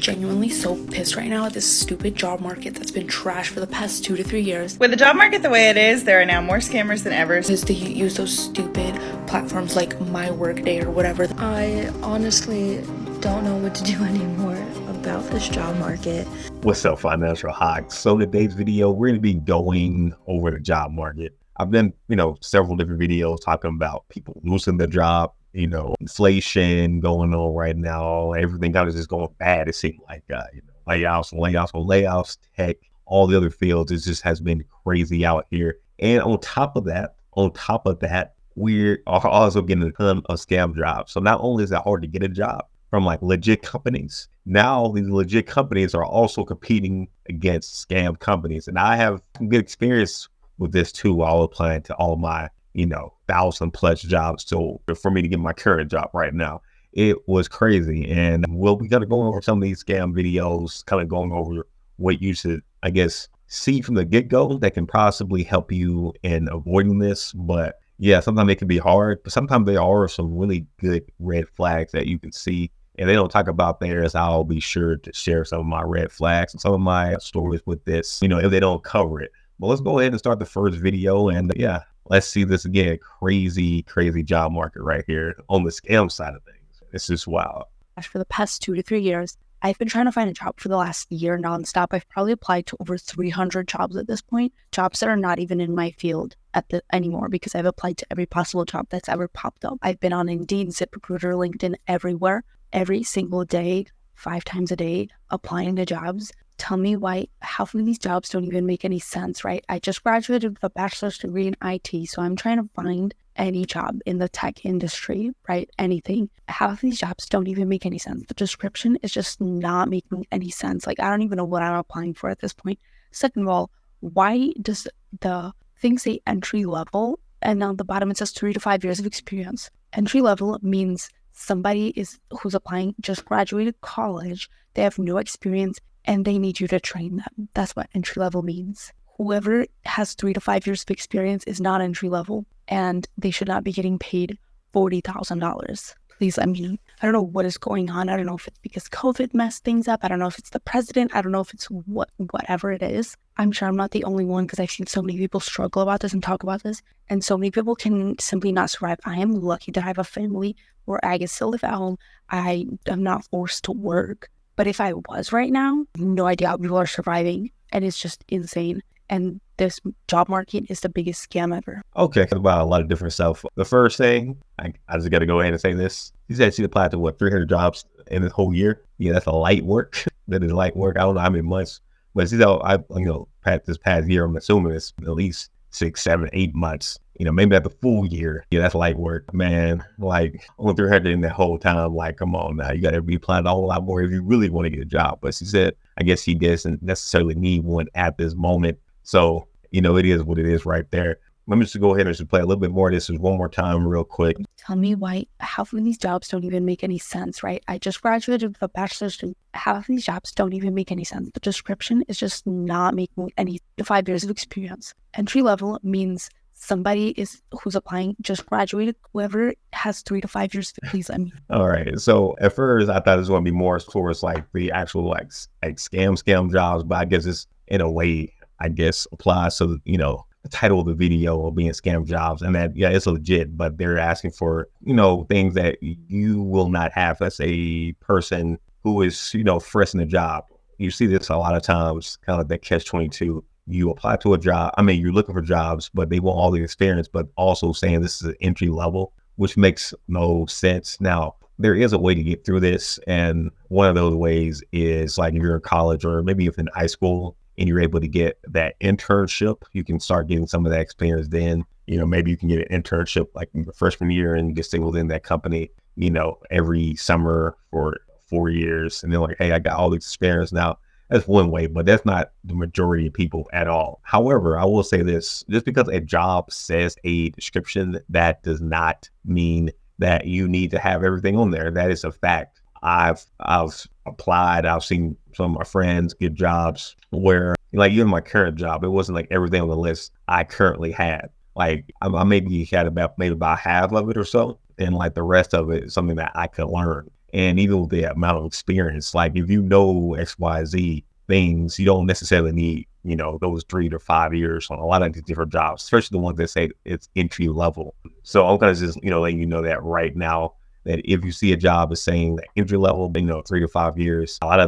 genuinely so pissed right now at this stupid job market that's been trashed for the past 2 to 3 years. With the job market the way it is, there are now more scammers than ever. Because they use those stupid platforms like My Workday or whatever. I honestly don't know what to do anymore about this job market. What's up, Financial Hawks? So today's video, we're going to be going over the job market. I've done, several different videos talking about people losing their job, inflation going on right now, everything kind of just going bad. It seems like, layoffs, tech, all the other fields. It just has been crazy out here. And on top of that, we are also getting a ton of scam jobs. So not only is it hard to get a job from like legit companies, now these legit companies are also competing against scam companies. And I have some good experience with this too, while applying to all my, 1,000+ jobs. So for me to get my current job right now, it was crazy. And we got to go over some of these scam videos, kind of going over what you should, I guess, see from the get-go that can possibly help you in avoiding this. But yeah, sometimes it can be hard, but sometimes there are some really good red flags that you can see. And they don't talk about theirs. I'll be sure to share some of my red flags and some of my stories with this, if they don't cover it. But let's go ahead and start the first video. And let's see this again. Crazy job market right here on the scam side of things. It's just wild. For the past 2 to 3 years, I've been trying to find a job for the last year nonstop. I've probably applied to over 300 jobs at this point, jobs that are not even in my field anymore, because I've applied to every possible job that's ever popped up. I've been on Indeed, ZipRecruiter, LinkedIn, everywhere, every single day, 5 times a day, applying to jobs. Tell me why half of these jobs don't even make any sense, right? I just graduated with a bachelor's degree in IT, so I'm trying to find any job in the tech industry, right? Anything. Half of these jobs don't even make any sense. The description is just not making any sense. Like, I don't even know what I'm applying for at this point. Second of all, why does the thing say entry level and on the bottom it says 3 to 5 years of experience? Entry level means somebody who's applying just graduated college, they have no experience, and they need you to train them. That's what entry level means. Whoever has 3 to 5 years of experience is not entry level, and they should not be getting paid $40,000. Please, I don't know what is going on. I don't know if it's because COVID messed things up. I don't know if it's the president. I don't know if it's whatever it is. I'm sure I'm not the only one, because I've seen so many people struggle about this and talk about this, and so many people can simply not survive. I am lucky that I have a family where I can still live at home. I am not forced to work. But if I was right now, no idea how people are surviving, and it's just insane. And this job market is the biggest scam ever. Okay, about a lot of different stuff. The first thing, I just got to go ahead and say this. She said she applied to 300 jobs in this whole year. Yeah, that's a light work. That is light work. I don't know how many months, but she said, this past year, I'm assuming it's at least 6, 7, 8 months. Maybe that's the full year. Yeah, that's light work, man. Like, only 300 in that whole time. Like, come on now. You got to be applying a whole lot more if you really want to get a job. But she said, I guess she doesn't necessarily need one at this moment. So, it is what it is right there. Let me just go ahead and just play a little bit more of this one more time real quick. Tell me why half of these jobs don't even make any sense, right? I just graduated with a bachelor's degree. Half of these jobs don't even make any sense. The description is just not making any 5 years of experience. Entry level means somebody who's applying just graduated. Whoever has 3 to 5 years, please let me. All right. So at first I thought it was going to be more towards like the actual like scam jobs, but I guess it's in a way, applies to, the title of the video of being scam jobs, and that, yeah, it's legit, but they're asking for, things that you will not have. That's a person who is, fresh in the job. You see this a lot of times, kind of like that catch-22. You apply to a job. You're looking for jobs, but they want all the experience, but also saying this is an entry level, which makes no sense. Now, there is a way to get through this. And one of those ways is like if you're in college or maybe if in high school and you're able to get that internship, you can start getting some of that experience then. Maybe you can get an internship like in your freshman year and get stay within that company, every summer for 4 years. And then like, hey, I got all this experience now. That's one way, but that's not the majority of people at all. However, I will say this, just because a job says a description, that does not mean that you need to have everything on there. That is a fact. I've applied, I've seen some of my friends get jobs where, like even my current job, it wasn't like everything on the list I currently had. Like I maybe had about half of it or so, and like the rest of it is something that I could learn. And even with the amount of experience, like if you know XYZ things, you don't necessarily need, those 3 to 5 years on a lot of these different jobs, especially the ones that say it's entry level. So I'm going to just, letting you know that right now, that if you see a job is saying that entry level, 3 to 5 years, a lot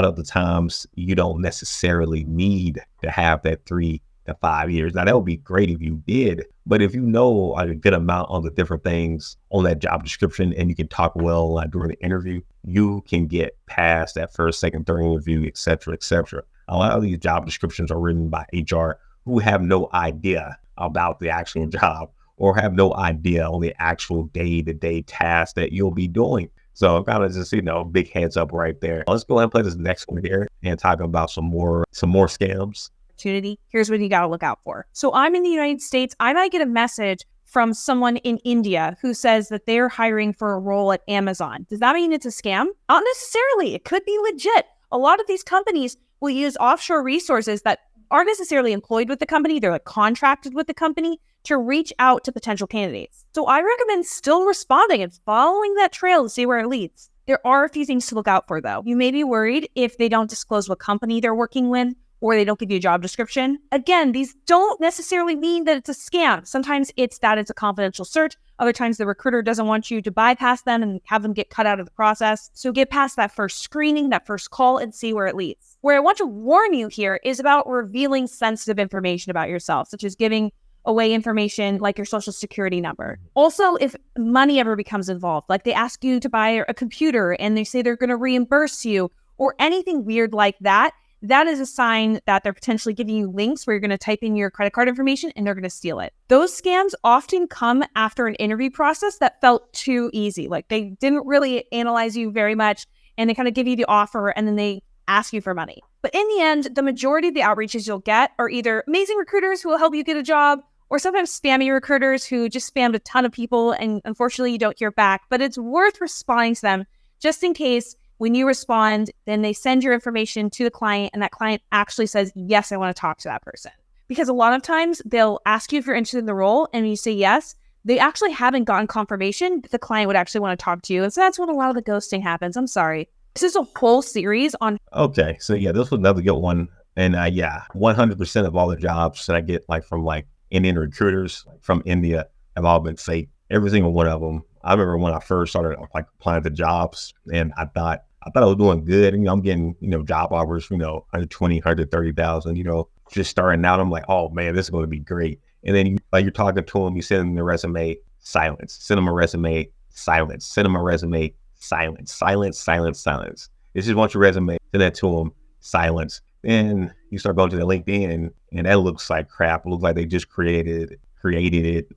of the times you don't necessarily need to have that 3 to 5 years. Now that would be great if you did, but if you know a good amount on the different things on that job description and you can talk well during the interview, you can get past that first, second, third interview, et cetera, et cetera. A lot of these job descriptions are written by HR who have no idea about the actual job or have no idea on the actual day-to-day tasks that you'll be doing. So kind of just, big heads up right there. Let's go ahead and play this next one here and talk about some more scams. Opportunity. Here's what you got to look out for. So I'm in the United States. I might get a message from someone in India who says that they're hiring for a role at Amazon. Does that mean it's a scam? Not necessarily. It could be legit. A lot of these companies will use offshore resources that aren't necessarily employed with the company. They're like contracted with the company to reach out to potential candidates. So I recommend still responding and following that trail to see where it leads. There are a few things to look out for, though. You may be worried if they don't disclose what company they're working with, or they don't give you a job description. Again, these don't necessarily mean that it's a scam. Sometimes it's that it's a confidential search. Other times the recruiter doesn't want you to bypass them and have them get cut out of the process. So get past that first screening, that first call, and see where it leads. Where I want to warn you here is about revealing sensitive information about yourself, such as giving away information like your social security number. Also, if money ever becomes involved, like they ask you to buy a computer and they say they're going to reimburse you or anything weird like that, that is a sign that they're potentially giving you links where you're going to type in your credit card information and they're going to steal it. Those scams often come after an interview process that felt too easy. Like they didn't really analyze you very much and they kind of give you the offer and then they ask you for money. But in the end, the majority of the outreaches you'll get are either amazing recruiters who will help you get a job or sometimes spammy recruiters who just spammed a ton of people and unfortunately you don't hear back. But it's worth responding to them just in case when you respond, then they send your information to the client and that client actually says, yes, I want to talk to that person. Because a lot of times they'll ask you if you're interested in the role and you say yes, they actually haven't gotten confirmation that the client would actually want to talk to you. And so that's when a lot of the ghosting happens. I'm sorry. This is a whole series on. Okay. So yeah, this was another good one. And 100% of all the jobs that I get from Indian recruiters from India have all been fake. Every single one of them. I remember when I first started applying to jobs and I thought I was doing good. And, I'm getting, job offers, 120, 130,000, just starting out. I'm like, oh man, this is going to be great. And then you're talking to them, you send them the resume, silence, send them a resume, silence, send them a resume, silence, silence, silence, silence. It's just want your resume, send that to them, silence. Then you start going to the LinkedIn and that looks like crap. It looks like they just created it.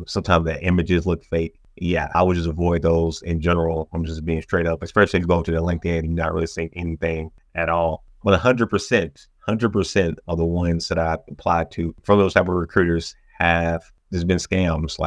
Sometimes the images look fake. Yeah, I would just avoid those in general. I'm just being straight up, especially if you go to the LinkedIn and you're not really seeing anything at all. But 100% of the ones that I applied to from those type of recruiters there's been scams.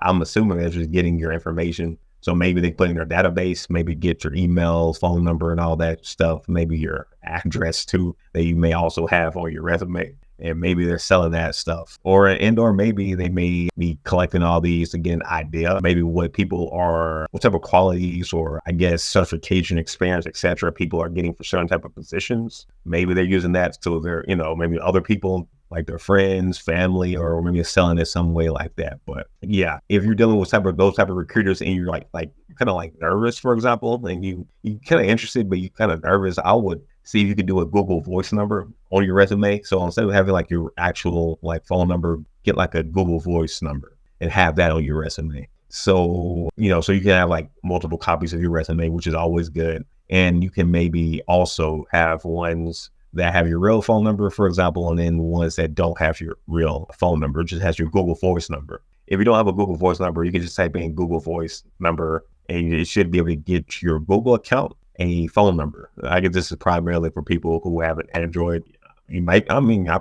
I'm assuming they're just getting your information. So maybe they put in their database, maybe get your email, phone number and all that stuff, maybe your address too, that you may also have on your resume. And maybe they're selling that stuff or maybe they may be collecting all these, again, idea, maybe what people are, what type of qualities or I guess certification, experience, etc. people are getting for certain type of positions. Maybe they're using that so they're, maybe other people like their friends, family, or maybe selling it some way like that. But yeah, if you're dealing with those type of recruiters and you're like kind of nervous, for example, and you kind of interested, but you kind of nervous, I would see if you could do a Google Voice number on your resume. So instead of having your actual phone number, get a Google Voice number and have that on your resume. So, so you can have multiple copies of your resume, which is always good. And you can maybe also have ones that have your real phone number, for example, and then ones that don't have your real phone number, just has your Google Voice number. If you don't have a Google Voice number, you can just type in Google Voice number and it should be able to get your Google account a phone number. I guess this is primarily for people who have an Android. I'm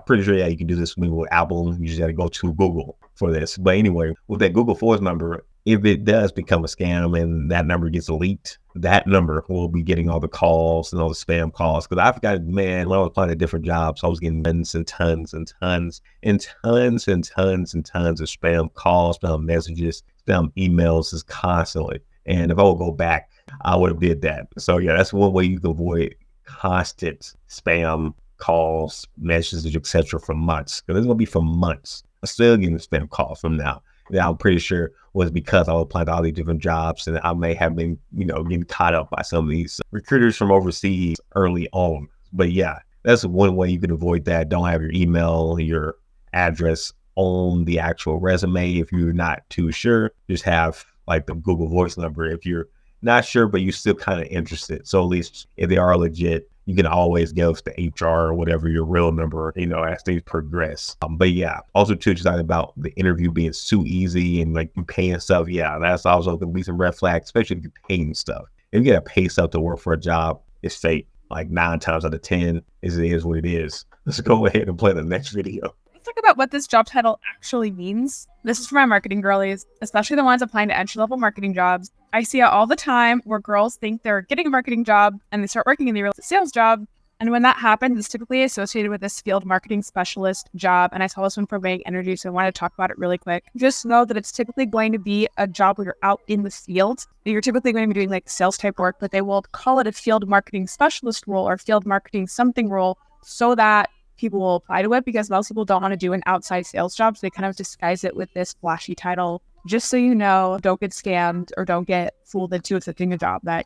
pretty sure, you can do this with Apple. You just got to go to Google for this. But anyway, with that Google Voice number, if it does become a scam and that number gets leaked, that number will be getting all the calls and all the spam calls. Because I've got, when I was applying to different jobs, I was getting tons and tons and tons and tons and tons and tons of spam calls, spam messages, spam emails just constantly. And if I would go back I would have did that. So yeah, that's one way you can avoid constant spam calls, messages, etc. for months. Because it's gonna be for months. I'm still getting spam calls from now. That I'm pretty sure was because I was applying to all these different jobs, and I may have been, getting caught up by some of these recruiters from overseas early on. But yeah, that's one way you can avoid that. Don't have your email, your address on the actual resume if you're not too sure. Just have like the Google Voice number if you're not sure, but you're still kind of interested. So at least if they are legit, you can always give the HR or whatever your real number, as things progress. But yeah, also too, just talking about the interview being so easy and like you paying stuff. Yeah, that's also going to be some red flags, especially if you're paying stuff. If you get to pay stuff to work for a job, it's fake. Like 9 times out of 10 it is what it is. Let's go ahead and play the next video. Let's talk about what this job title actually means. This is for my marketing girlies, especially the ones applying to entry-level marketing jobs. I see it all the time where girls think they're getting a marketing job and they start working and they realize it's a sales job. And when that happens, it's typically associated with this field marketing specialist job. And I saw this one for Bang Energy, so I want to talk about it really quick. Just know that it's typically going to be a job where you're out in the field. You're typically going to be doing like sales type work, but they will call it a field marketing specialist role or field marketing something role so that people will apply to it, because most people don't want to do an outside sales job. So they kind of disguise it with this flashy title. Just so you know, don't get scammed or don't get fooled into accepting a job that.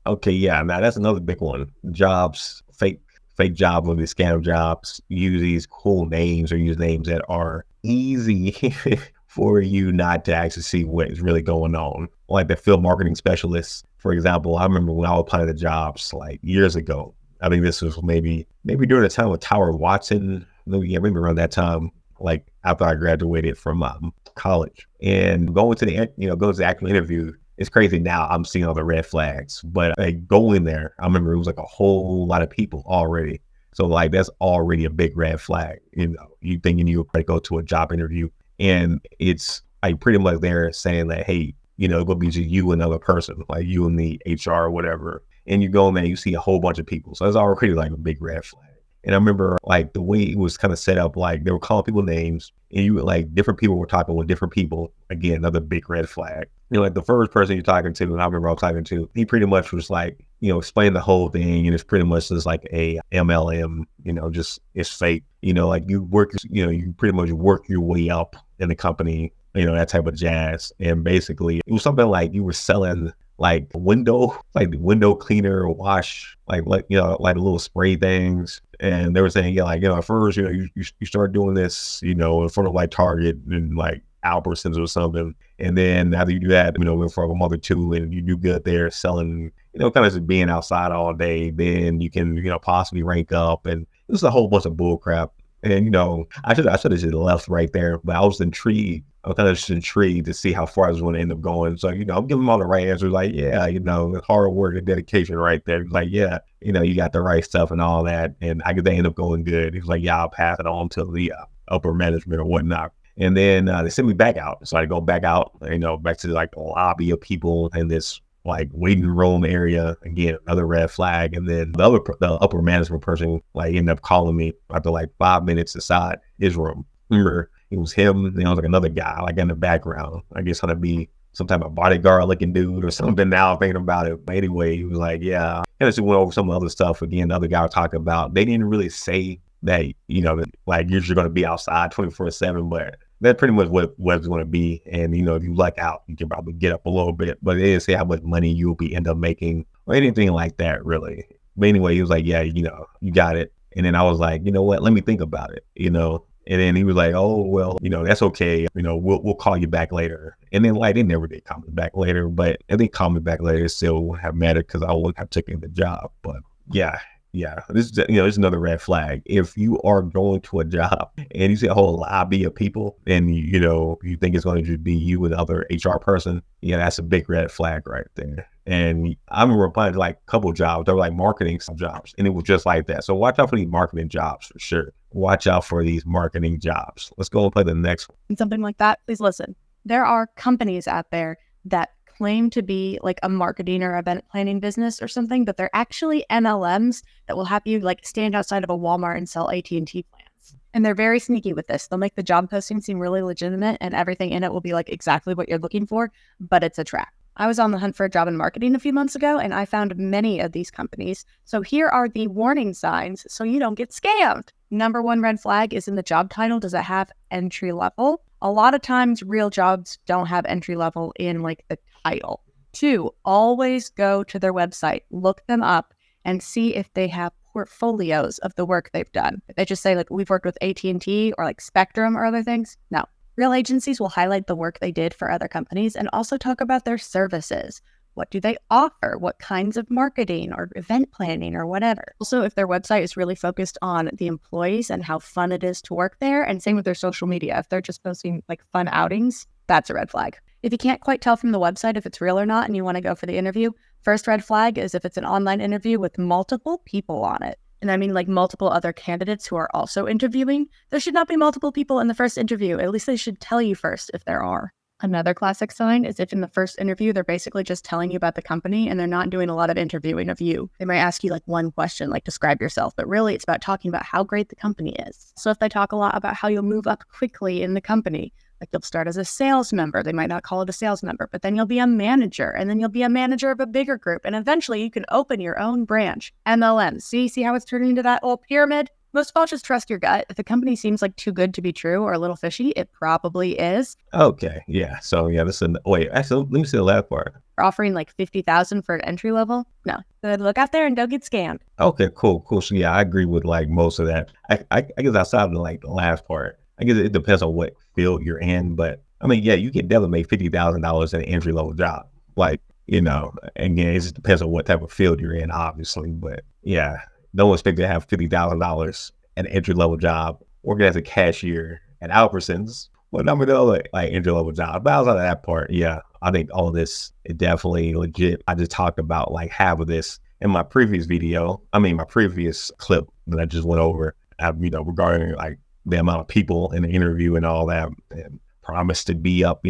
Okay, yeah, now that's another big one. Jobs, fake jobs or these scam jobs use these cool names or use names that are easy for you not to actually see what is really going on. Like the field marketing specialist, for example. I remember when I was applying to jobs like years ago. I think this was maybe during the time with Tower Watson. Yeah, maybe around that time, like after I graduated from college, and going to the actual interview. It's crazy now. I'm seeing all the red flags, but like going there, I remember it was like a whole lot of people already. So like that's already a big red flag. You thinking you would go to a job interview, and it's like pretty much they're saying that, hey, it's gonna be just you and another person, like you and the HR or whatever. And you go in there, you see a whole bunch of people. So it's already like a big red flag. And I remember like the way it was kind of set up, like they were calling people names, and you like different people were talking with different people. Again, another big red flag. Like the first person you're talking to, and I remember I was talking to, he pretty much was like, explain the whole thing, and it's pretty much just like a MLM, just it's fake. Like you work, you pretty much work your way up in the company, that type of jazz. And basically it was something like you were selling like window cleaner or wash, like little spray things. And they were saying, at first, you start doing this, in front of like Target and like Albertsons or something. And then after you do that, for a month or two and you do good there selling, kind of just being outside all day, then you can, possibly rank up. And it was a whole bunch of bull crap. And, I should have just left right there, but I was intrigued. I was kind of just intrigued to see how far I was going to end up going. So, I'm giving them all the right answers. Like, yeah, hard work and dedication right there. Like, yeah, you got the right stuff and all that. And I guess they end up going good. He was like, yeah, I'll pass it on to the upper management or whatnot. And then they sent me back out. So I go back out, back to like the lobby of people in this like waiting room area. Again, another red flag. And then the upper management person like ended up calling me after like 5 minutes inside his room. Remember, it was him, and there was like another guy like in the background. I guess gonna be some type of bodyguard looking dude or something now thinking about it. But anyway, he was like, yeah. And just went over some other stuff. Again, the other guy was talking about, they didn't really say that, like you're going to be outside 24/7, but that's pretty much what it's going to be. And, if you luck out, you can probably get up a little bit, but they didn't say how much money you'll be end up making or anything like that, really. But anyway, he was like, yeah, you got it. And then I was like, you know what, let me think about it, And then he was like, oh, well, that's okay. We'll call you back later. And then like, they never did call me back later, but if they call me back later, it still wouldn't have mattered because I wouldn't have taken the job. But yeah, this is, it's another red flag. If you are going to a job and you see a whole lobby of people and, you think it's going to just be you and the other HR person, that's a big red flag right there. And I remember applying to like a couple jobs. They were like marketing jobs. And it was just like that. So watch out for these marketing jobs for sure. Watch out for these marketing jobs. Let's go and play the next one. And something like that, please listen. There are companies out there that claim to be like a marketing or event planning business or something, but they're actually MLMs that will have you like stand outside of a Walmart and sell AT&T plans. And they're very sneaky with this. They'll make the job posting seem really legitimate and everything in it will be like exactly what you're looking for, but it's a trap. I was on the hunt for a job in marketing a few months ago, and I found many of these companies. So here are the warning signs so you don't get scammed. Number one red flag is in the job title. Does it have entry level? A lot of times real jobs don't have entry level in like the title. 2, always go to their website, look them up, and see if they have portfolios of the work they've done. If they just say like, we've worked with AT&T or like Spectrum or other things, no. Real agencies will highlight the work they did for other companies and also talk about their services. What do they offer? What kinds of marketing or event planning or whatever? Also, if their website is really focused on the employees and how fun it is to work there, and same with their social media, if they're just posting like fun outings, that's a red flag. If you can't quite tell from the website if it's real or not and you want to go for the interview, first red flag is if it's an online interview with multiple people on it. And I mean like multiple other candidates who are also interviewing. There should not be multiple people in the first interview. At least they should tell you first if there are. Another classic sign is if in the first interview, they're basically just telling you about the company and they're not doing a lot of interviewing of you. They might ask you like one question, like describe yourself, but really it's about talking about how great the company is. So if they talk a lot about how you'll move up quickly in the company, like you'll start as a sales member, they might not call it a sales member, but then you'll be a manager and then you'll be a manager of a bigger group. And eventually you can open your own branch. MLM. See how it's turning into that old pyramid? Most of all, just trust your gut. If the company seems like too good to be true or a little fishy, it probably is. Okay, yeah. So yeah, actually, let me see the last part. They're offering like $50,000 for an entry level. No, so look out there and don't get scammed. Okay, cool. So yeah, I agree with like most of that. I guess outside of like the last part, I guess it depends on what field you're in. But I mean, yeah, you can definitely make $50,000 in an entry level job. Like, again, it just depends on what type of field you're in, obviously. But yeah. Don't expect to have $50,000 at an entry-level job, working as a cashier at Albertsons. Well, number the other like entry-level job. But outside of that part, yeah, I think all of this is definitely legit. I just talked about like half of this in my previous my previous clip that I just went over, regarding like the amount of people in the interview and all that, and promise to be up,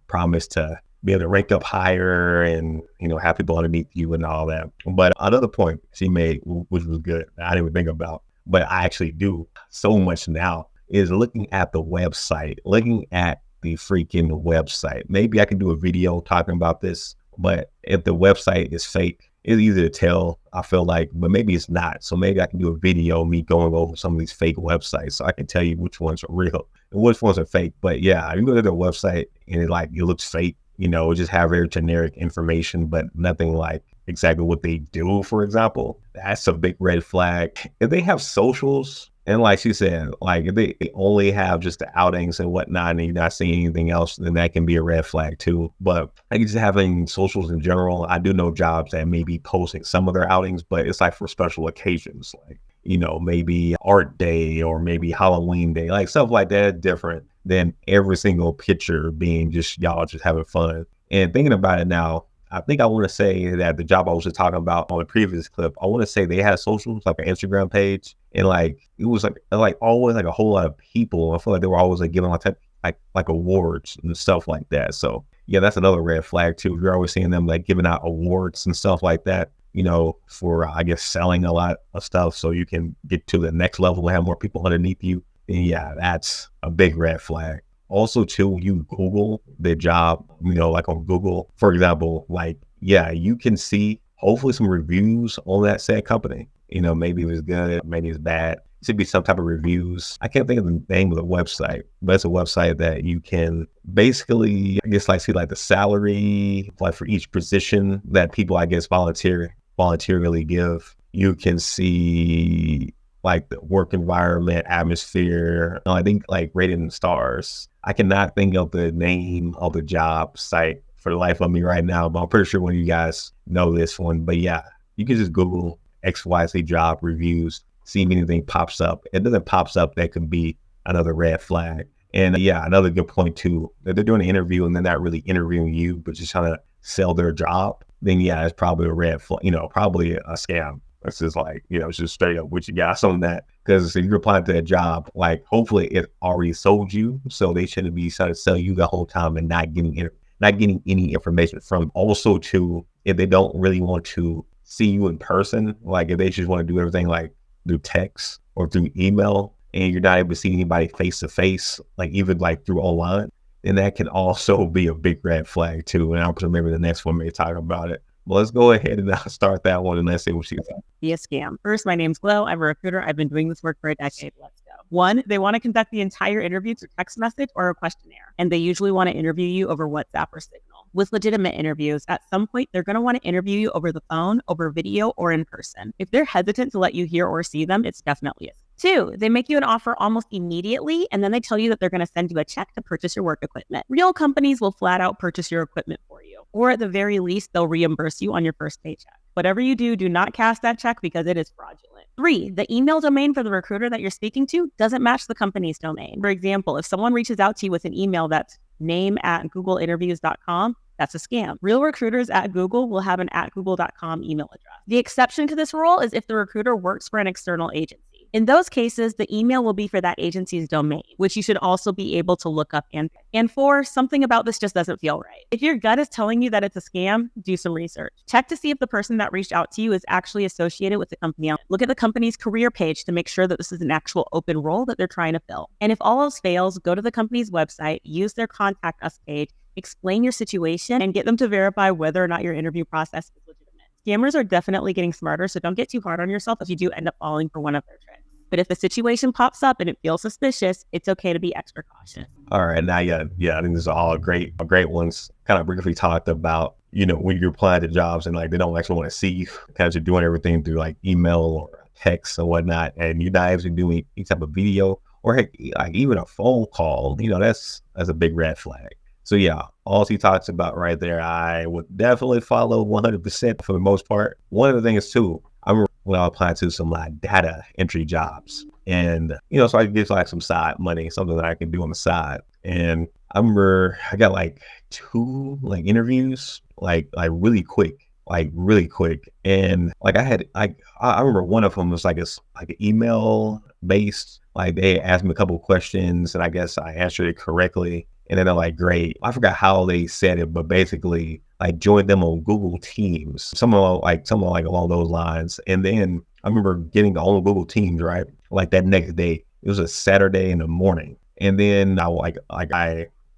promise to be able to rank up higher and, have people underneath you and all that. But another point she made, which was good, I didn't even think about, but I actually do so much now, is looking at the website, looking at the freaking website. Maybe I can do a video talking about this, but if the website is fake, it's easy to tell, I feel like, but maybe it's not. So maybe I can do a video, me going over some of these fake websites so I can tell you which ones are real and which ones are fake. But yeah, you go to their website and it looks fake. Just have very generic information, but nothing like exactly what they do, for example. That's a big red flag. If they have socials, and like she said, like if they only have just the outings and whatnot, and you're not seeing anything else, then that can be a red flag too. But I just having socials in general, I do know jobs that may be posting some of their outings, but it's like for special occasions, like, maybe art day or maybe Halloween day, like stuff like that, different than every single picture being just y'all just having fun. And thinking about it now, I think I want to say that the job I was just talking about on the previous clip, I want to say they had socials, like an Instagram page, and like it was like always like a whole lot of people. I feel like they were always like giving like awards and stuff like that. So yeah, that's another red flag too. You're always seeing them like giving out awards and stuff like that, for I guess selling a lot of stuff so you can get to the next level and have more people underneath you. And yeah, that's a big red flag. Also too, you Google the job, like on Google, for example, like, yeah, you can see hopefully some reviews on that said company. Maybe it was good, maybe it's bad. It should be some type of reviews. I can't think of the name of the website, but it's a website that you can basically, I guess, like see like the salary, like for each position that people, I guess, voluntarily give. You can see like the work environment, atmosphere, I think like rated in stars. I cannot think of the name of the job site for the life of me right now, but I'm pretty sure one of you guys know this one. But yeah, you can just Google XYZ job reviews, see if anything pops up. If nothing pops up, that could be another red flag. And yeah, another good point too, if they're doing an interview and they're not really interviewing you, but just trying to sell their job, then yeah, it's probably a red flag, probably a scam. It's just like, it's just straight up with you guys on that. Because if you're applying to a job, like hopefully it already sold you. So they shouldn't be trying to sell you the whole time and not getting any information from. Also too, if they don't really want to see you in person, like if they just want to do everything like through text or through email and you're not able to see anybody face to face, like even like through online, then that can also be a big red flag too. And I'll maybe the next one may talk about it. But let's go ahead and start that one and let's see what she thought. Be a scam. First, my name's Glo. I'm a recruiter. I've been doing this work for a decade. Let's go. 1, they want to conduct the entire interview through text message or a questionnaire. And they usually want to interview you over WhatsApp or Signal. With legitimate interviews, at some point, they're going to want to interview you over the phone, over video, or in person. If they're hesitant to let you hear or see them, it's definitely a 2, they make you an offer almost immediately, and then they tell you that they're going to send you a check to purchase your work equipment. Real companies will flat out purchase your equipment for you, or at the very least, they'll reimburse you on your first paycheck. Whatever you do, do not cash that check because it is fraudulent. 3, the email domain for the recruiter that you're speaking to doesn't match the company's domain. For example, if someone reaches out to you with an email that's name@googleinterviews.com, that's a scam. Real recruiters at Google will have an @google.com email address. The exception to this rule is if the recruiter works for an external agency. In those cases, the email will be for that agency's domain, which you should also be able to look up. And 4, something about this just doesn't feel right. If your gut is telling you that it's a scam, do some research. Check to see if the person that reached out to you is actually associated with the company. Look at the company's career page to make sure that this is an actual open role that they're trying to fill. And if all else fails, go to the company's website, use their contact us page, explain your situation, and get them to verify whether or not your interview process is legitimate. Scammers are definitely getting smarter, so don't get too hard on yourself if you do end up falling for one of their tricks. But if the situation pops up and it feels suspicious, it's okay to be extra cautious. All right. Now, yeah, I think these are all great ones. Kind of briefly talked about, when you're applying to jobs and like they don't actually want to see you because you're doing everything through like email or text or whatnot, and you're not actually doing any type of video or heck, like even a phone call. That's a big red flag. So yeah, all he talks about right there, I would definitely follow 100% for the most part. One of the things too, I remember when I applied to some like data entry jobs, and so I get like some side money, something that I can do on the side. And I remember I got like 2 like interviews, like really quick. And like I remember one of them was like an email based. Like they asked me a couple of questions, and I guess I answered it correctly. And then they're like, great. I forgot how they said it, but basically like join them on Google Teams, something like along those lines. And then I remember getting on Google Teams, right? Like that next day, it was a Saturday in the morning. And then I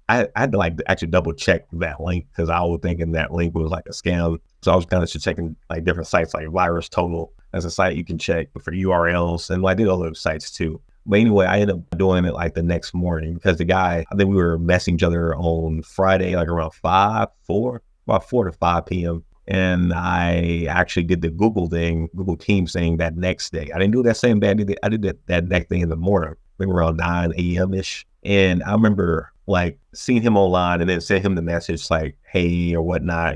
had to like actually double check that link because I was thinking that link was like a scam. So I was kind of just checking like different sites like Virus Total as a site you can check for URLs, and I did other sites too. But anyway, I ended up doing it like the next morning because the guy, I think we were messaging each other on Friday, like around 4 to 5 p.m. And I actually did the Google Teams thing that next day. I didn't do that same day. I did that next day in the morning, maybe around 9 a.m. ish. And I remember like seeing him online and then sent him the message like, hey, or whatnot,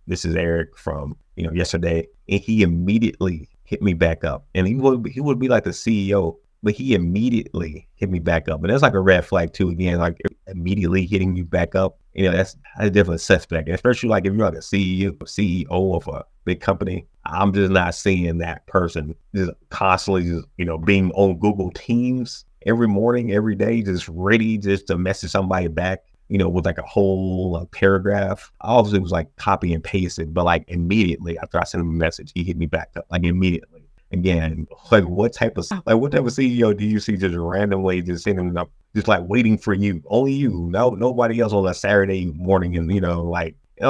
this is Eric from, yesterday. And he immediately hit me back up. And he would be like the CEO. But he immediately hit me back up. And that's like a red flag too. Again, like immediately hitting you back up. That's definitely suspect. Especially like if you're like a CEO of a big company. I'm just not seeing that person just constantly, being on Google Teams every morning, every day, just ready just to message somebody back, with like a whole paragraph. Obviously it was like copy and pasted, but like immediately after I sent him a message, he hit me back up, like immediately. Again, like what type of CEO do you see just randomly just sitting up, just like waiting for you, only you, nobody else on a Saturday morning, and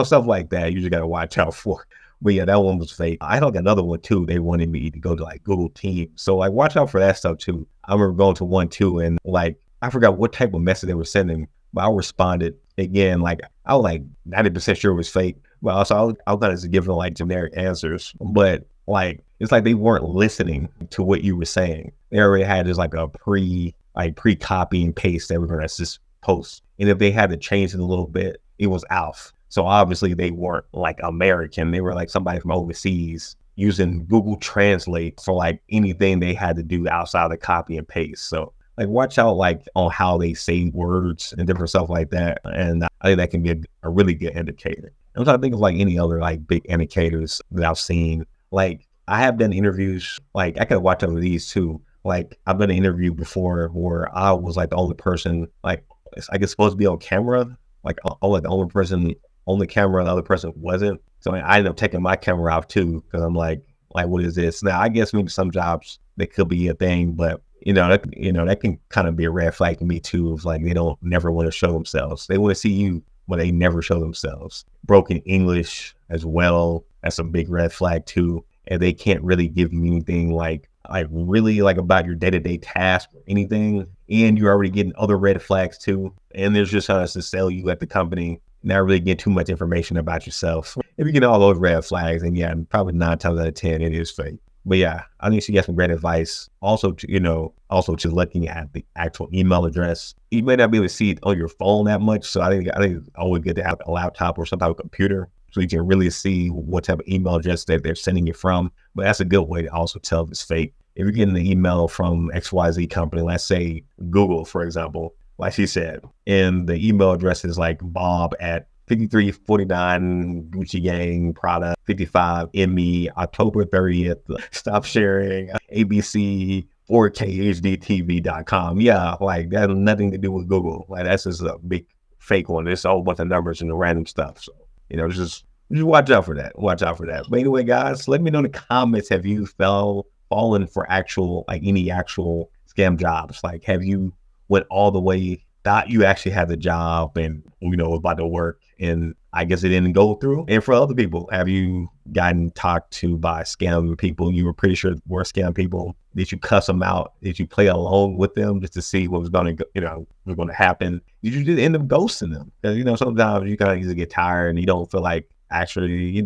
stuff like that. You just gotta watch out for. But yeah, that one was fake. I had like another one too. They wanted me to go to like Google Teams, so like watch out for that stuff too. I remember going to one too, and like I forgot what type of message they were sending, but I responded again. Like I was like 90% sure it was fake, but also I was kind of just giving like generic answers, but like it's like they weren't listening to what you were saying. They already had just like a pre-copy and paste they were going to just post. And if they had to change it a little bit, it was ALF. So obviously they weren't like American. They were like somebody from overseas using Google Translate for like anything they had to do outside the copy and paste. So like watch out like on how they say words and different stuff like that. And I think that can be a really good indicator. I'm trying to think of like any other like big indicators that I've seen. Like I have done interviews, like I could watch over these too. Like I've done an interview before where I was like the only person, like I guess supposed to be on camera, like only the only person on the camera, the other person wasn't. So I ended up taking my camera off too because I'm like what is this? Now I guess maybe some jobs that could be a thing, but that can kind of be a red flag to me too. Of like they don't never want to show themselves. They want to see you, but they never show themselves. Broken English as well. That's a big red flag too. And they can't really give you anything like really like about your day-to-day task or anything. And you're already getting other red flags too. And there's just us to sell you at the company, not really get too much information about yourself. If you get all those red flags, and yeah, probably 9 times out of 10, it is fake. But yeah, I think she got some great advice. Also, to looking at the actual email address. You may not be able to see it on your phone that much. So I think it's always good to have a laptop or some type of computer so you can really see what type of email address that they're sending it from. But that's a good way to also tell if it's fake. If you're getting an email from XYZ company, let's say Google, for example, like she said, and the email address is like Bob at 5349 Gucci Gang product 55 ME October 30th. Stop sharing ABC 4K HDTV.com. Yeah, like that has nothing to do with Google. Like that's just a big fake one. It's a whole bunch of numbers and the random stuff. So just watch out for that. Watch out for that. But anyway, guys, let me know in the comments. Have you fallen for any actual scam jobs? Like, have you went all the way, thought you actually had the job and was about to work, and I guess it didn't go through? And for other people, have you gotten talked to by scam people you were pretty sure were scam people? Did you cuss them out? Did you play along with them just to see what was going to happen? Did you just end up ghosting them? Because sometimes you kind of easily get tired and you don't feel like actually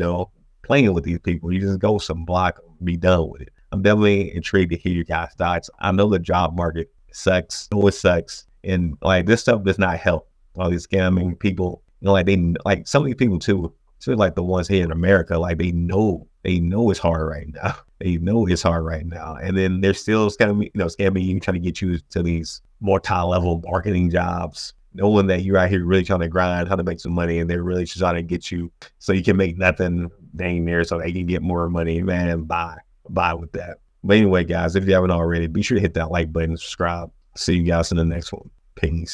playing with these people. You just ghost them, block them, be done with it. I'm definitely intrigued to hear your guys' thoughts. I know the job market sucks. I know it sucks. And like this stuff does not help. All these scamming people, like some of these people too, especially like the ones here in America, like they know it's hard right now. They know it's hard right now. And then they're still scamming you, trying to get you to these more top level marketing jobs, knowing that you're out here really trying to grind, how to make some money, and they're really just trying to get you so you can make nothing dang near so they can get more money. Man, buy with that. But anyway, guys, if you haven't already, be sure to hit that like button and subscribe. See you guys in the next one. Peace.